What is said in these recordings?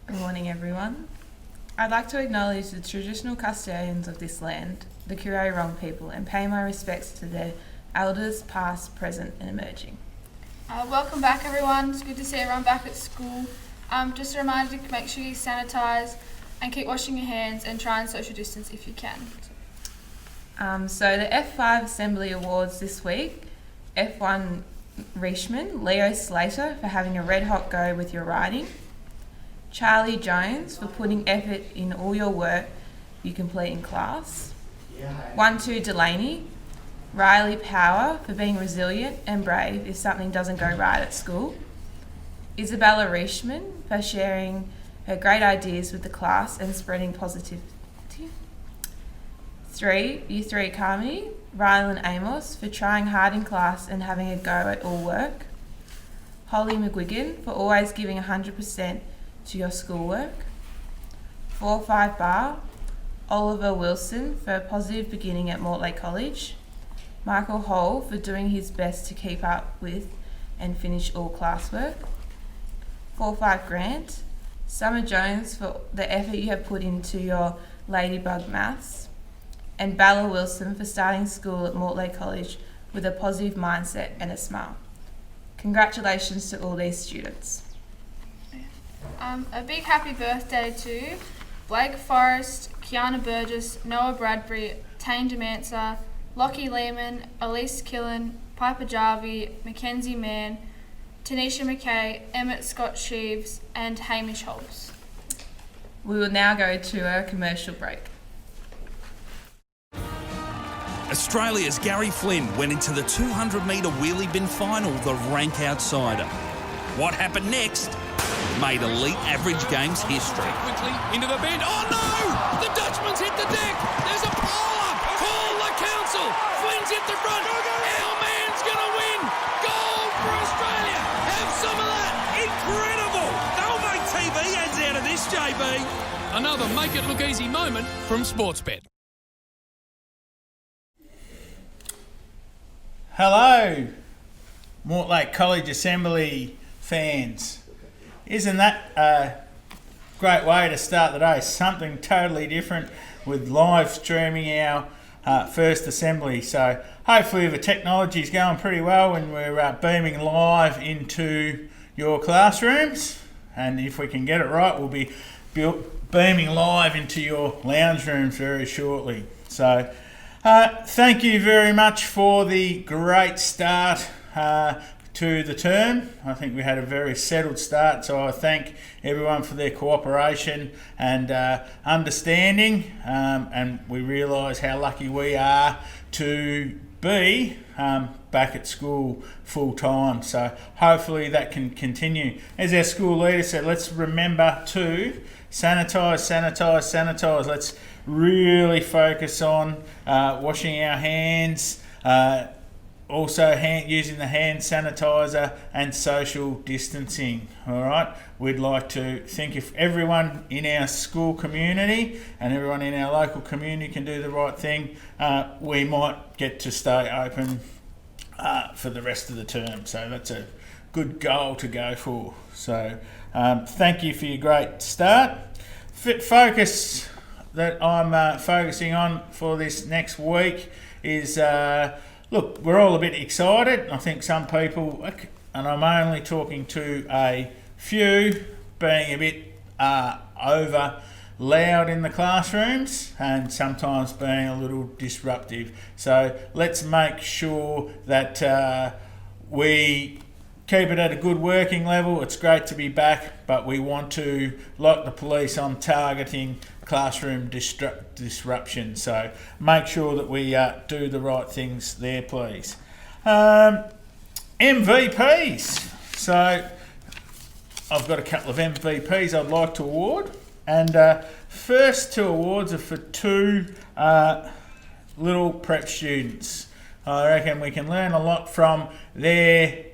Good morning, everyone. I'd like to acknowledge the traditional custodians of this land, the Kura-Wrong people, and pay my respects to their elders, past, present, and emerging. Welcome back, everyone. It's good to see everyone back at school. Just a reminder to make sure you sanitise and keep washing your hands and try and social distance if you can. So the F5 Assembly Awards this week, F1 Reishman, Leo Slater for having a red hot go with your riding, Charlie Jones for putting effort in all your work you complete in class, 1-2 Delaney, Riley Power for being resilient and brave if something doesn't go right at school, Isabella Reishman for sharing her great ideas with the class and spreading positivity, 3, U3 Carmody, Rylan Amos for trying hard in class and having a go at all work, Holly McGuigan for always giving 100% to your schoolwork, 4-5 Bar, Oliver Wilson for a positive beginning at Mortlake College, Michael Hall for doing his best to keep up with and finish all classwork, 4-5 Grant, Summer Jones for the effort you have put into your Ladybug Maths, and Bella Wilson for starting school at Mortlake College with a positive mindset and a smile. Congratulations to all these students. A big happy birthday to Blake Forrest, Kiana Burgess, Noah Bradbury, Tane Demansa, Lockie Lehman, Elise Killen, Piper Jarvie, Mackenzie Mann, Tanisha McKay, Emmett Scott Sheaves, and Hamish Hobbs. We will now go to a commercial break. Australia's Gary Flynn went into the 200-metre wheelie bin final, the rank outsider. What happened next made elite average games history. Quickly into the bend. Oh no! The Dutchman's hit the deck. There's a pole-up. Call the council. Flynn's hit the front. Our man's gonna win. Gold for Australia. Have some of that. Incredible! They'll make TV ads out of this, JB. Another make it look easy moment from Sportsbet. Hello, Mortlake College Assembly fans. Isn't that a great way to start the day? Something totally different with live streaming our first assembly. So hopefully the technology is going pretty well and we're beaming live into your classrooms. And if we can get it right, we'll be beaming live into your lounge rooms very shortly. So thank you very much for the great start to the term. I think we had a very settled start, so I thank everyone for their cooperation and understanding, and we realise how lucky we are to be back at school full time. So hopefully that can continue. As our school leader said, let's remember to sanitise. Let's really focus on washing our hands, also using the hand sanitizer and social distancing. All right, we'd like to think if everyone in our school community and everyone in our local community can do the right thing, we might get to stay open for the rest of the term. So that's a good goal to go for. So thank you for your great start. Focus that I'm focusing on for this next week is look, we're all a bit excited. I think some people, and I'm only talking to a few, being a bit over loud in the classrooms and sometimes being a little disruptive. So let's make sure that we keep it at a good working level. It's great to be back, but we want to, like the police, on targeting classroom disruption. So make sure that we do the right things there, please. MVPs. So I've got a couple of MVPs I'd like to award. And first two awards are for two little prep students. I reckon we can learn a lot from their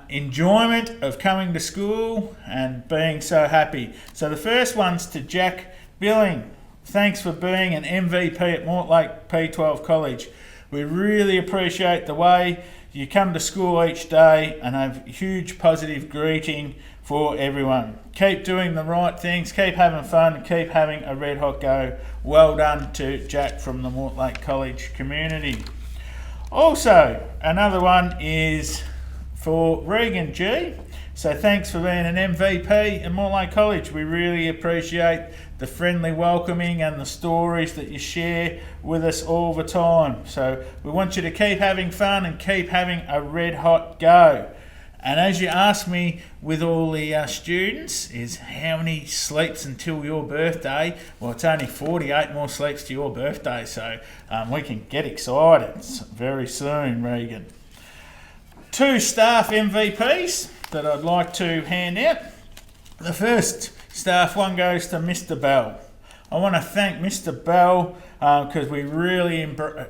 enjoyment of coming to school and being so happy. So the first one's to Jack Billing. Thanks for being an MVP at Mortlake P12 College. We really appreciate the way you come to school each day and have huge positive greeting for everyone. Keep doing the right things, keep having fun, and keep having a red hot go. Well done to Jack from the Mortlake College community. Also, another one is for Regan G. So thanks for being an MVP in Mortlake College. We really appreciate the friendly welcoming and the stories that you share with us all the time. So we want you to keep having fun and keep having a red hot go. And as you asked me with all the students, is how many sleeps until your birthday? Well, it's only 48 more sleeps to your birthday, so we can get excited very soon, Regan. 2 staff MVPs that I'd like to hand out. The first staff one goes to Mr. Bell. I want to thank Mr. Bell because we really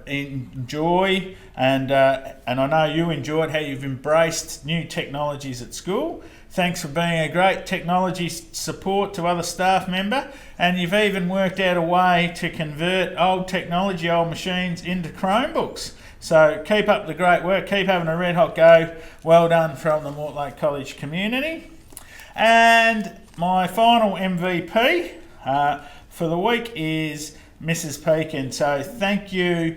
enjoy and I know you enjoyed how you've embraced new technologies at school. Thanks for being a great technology support to other staff member, and you've even worked out a way to convert old technology, old machines into Chromebooks. So keep up the great work, keep having a red hot go. Well done from the Mortlake College community. And my final MVP for the week is Mrs. Pekin. So thank you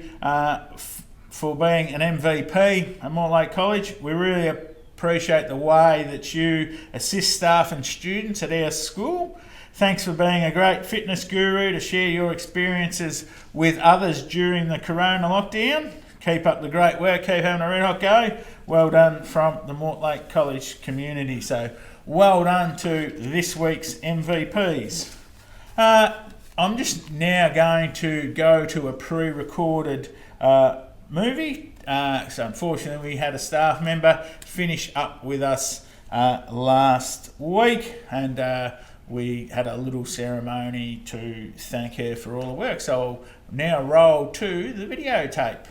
for being an MVP at Mortlake College. We really appreciate the way that you assist staff and students at our school. Thanks for being a great fitness guru to share your experiences with others during the corona lockdown. Keep up the great work, keep having a red hot go. Well done from the Mortlake College community. So well done to this week's MVPs. I'm just now going to go to a pre-recorded movie. So unfortunately we had a staff member finish up with us last week, and we had a little ceremony to thank her for all the work. So I'll now roll to the videotape.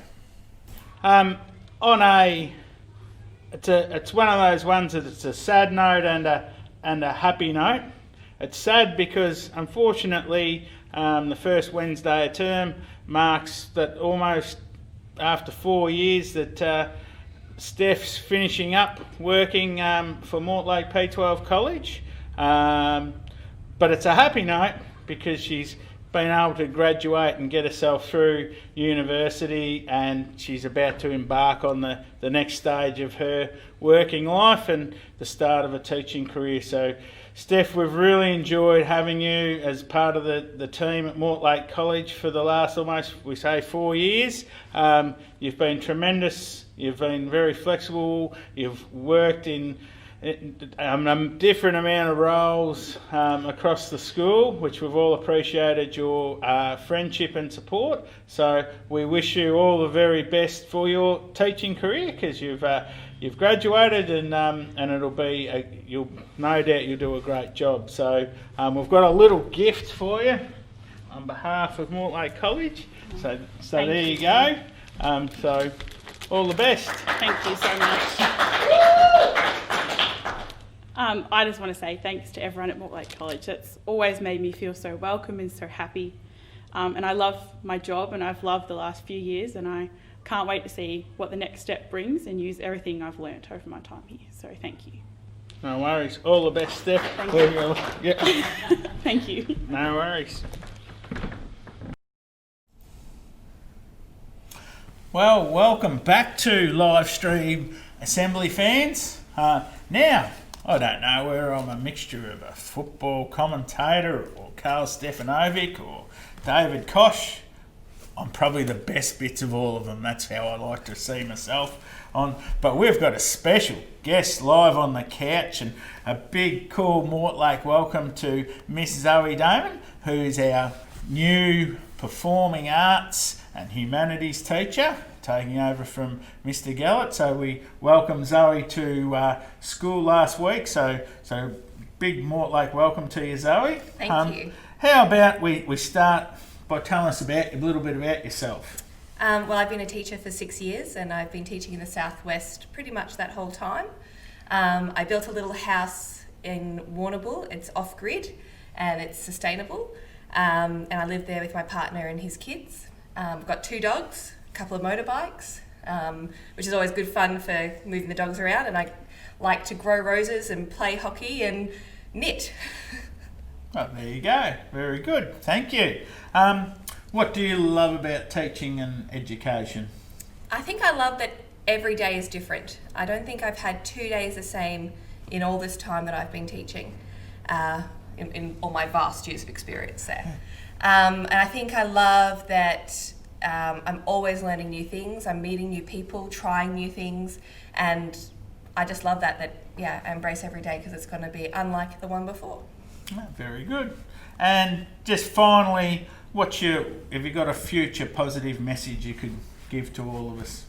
It's one of those ones that it's a sad note and a happy note. It's sad because unfortunately the first Wednesday of term marks that almost after 4 years that Steph's finishing up working for Mortlake P12 College. But it's a happy note because she's been able to graduate and get herself through university, and she's about to embark on the next stage of her working life and the start of a teaching career. So Steph, we've really enjoyed having you as part of the team at Mortlake College for the last almost, we say, 4 years. You've been tremendous, you've been very flexible, you've worked in a different amount of roles across the school, which we've all appreciated your friendship and support. So we wish you all the very best for your teaching career, because you've graduated and it'll be you'll no doubt you'll do a great job. So we've got a little gift for you on behalf of Mortlake College. So there you go. So all the best. Thank you so much. I just want to say thanks to everyone at Mortlake College. It's always made me feel so welcome and so happy. And I love my job, and I've loved the last few years, and I can't wait to see what the next step brings and use everything I've learnt over my time here. So thank you. No worries. All the best, Steph. Thank you. Yeah. Thank you. No worries. Well, welcome back to live stream assembly fans. Now, I don't know whether I'm a mixture of a football commentator or Carl Stefanovic or David Koch. I'm probably the best bits of all of them. That's how I like to see myself on. But we've got a special guest live on the couch, and a big, cool Mortlake welcome to Miss Zoe Damon, who's our new performing arts and humanities teacher, taking over from Mr. Gellert. So we welcome Zoe to school last week. So big Mortlake welcome to you, Zoe. Thank you. How about we start by telling us a little bit about yourself? Well, I've been a teacher for 6 years, and I've been teaching in the Southwest pretty much that whole time. I built a little house in Warrnambool. It's off-grid and it's sustainable. And I live there with my partner and his kids. I've got 2 dogs, a couple of motorbikes, which is always good fun for moving the dogs around. And I like to grow roses and play hockey and knit. Well, there you go. Very good. Thank you. What do you love about teaching and education? I think I love that every day is different. I don't think I've had 2 days the same in all this time that I've been teaching, in all my vast years of experience there. And I think I love that I'm always learning new things, I'm meeting new people, trying new things, and I just love that I embrace every day because it's going to be unlike the one before. Oh, very good. And just finally, have you got a future positive message you could give to all of us?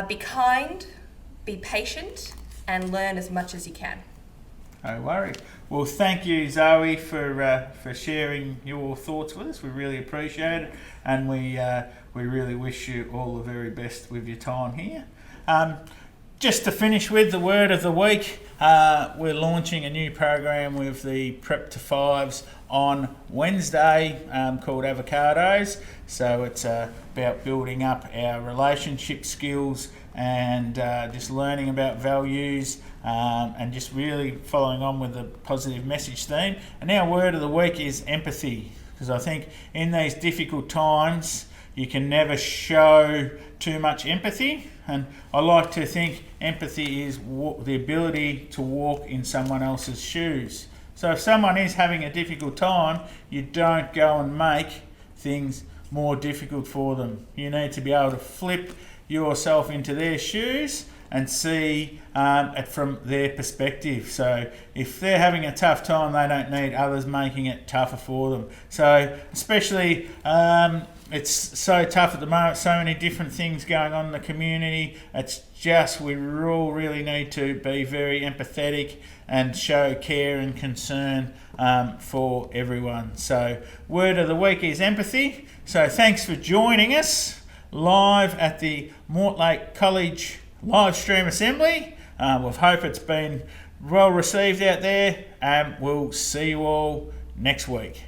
Be kind, be patient, and learn as much as you can. No worries. Well, thank you, Zoe, for sharing your thoughts with us. We really appreciate it, and we really wish you all the very best with your time here. Just to finish with the word of the week, we're launching a new program with the Prep to Fives on Wednesday called Avocados. So it's about building up our relationship skills and just learning about values and just really following on with the positive message theme. And our word of the week is empathy, because I think in these difficult times you can never show too much empathy, and I like to think empathy is the ability to walk in someone else's shoes. So if someone is having a difficult time, you don't go and make things more difficult for them. You need to be able to flip yourself into their shoes and see it from their perspective. So if they're having a tough time, they don't need others making it tougher for them. So especially it's so tough at the moment, so many different things going on in the community. It's just we all really need to be very empathetic and show care and concern for everyone. So word of the week is empathy. So thanks for joining us live at the Mortlake College live stream assembly. We hope it's been well received out there, and we'll see you all next week.